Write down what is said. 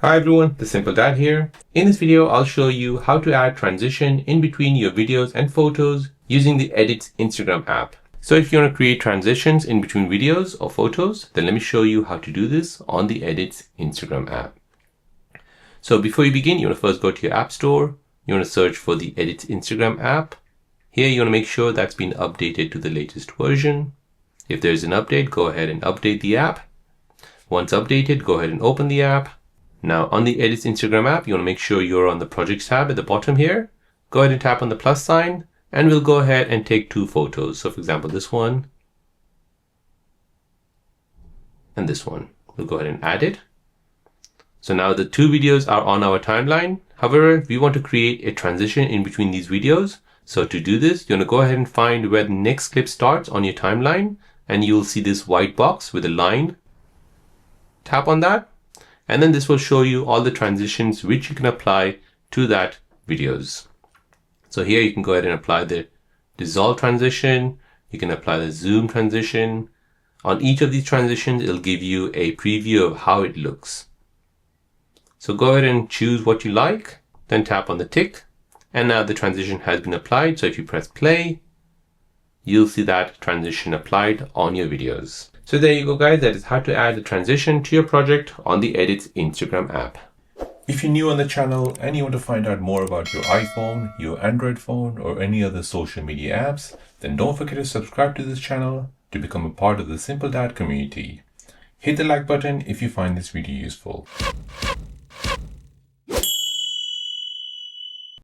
Hi everyone, The Simple Dad here. In this video, I'll show you how to add transition in between your videos and photos using the Edits Instagram app. So if you want to create transitions in between videos or photos, then let me show you how to do this on the Edits Instagram app. So before you begin, you want to first go to your app store. You want to search for the Edits Instagram app. Here you want to make sure that's been updated to the latest version. If there's an update, go ahead and update the app. Once updated, go ahead and open the app. Now on the Edits Instagram app, you want to make sure you're on the Projects tab at the bottom here. Go ahead and tap on the plus sign and we'll go ahead and take two photos. So for example, this one and this one. We'll go ahead and add it. So now the two videos are on our timeline. However, we want to create a transition in between these videos. So to do this, you want to go ahead and find where the next clip starts on your timeline, and you'll see this white box with a line. Tap on that. And then this will show you all the transitions which you can apply to that videos. So here you can go ahead and apply the dissolve transition. You can apply the zoom transition. On each of these transitions, it'll give you a preview of how it looks. So go ahead and choose what you like, then tap on the tick. And now the transition has been applied. So if you press play, you'll see that transition applied on your videos. So there you go guys, that is how to add a transition to your project on the Edits Instagram app. If you're new on the channel and you want to find out more about your iPhone, your Android phone, or any other social media apps, then don't forget to subscribe to this channel to become a part of the Simple Dad community. Hit the like button if you find this video useful.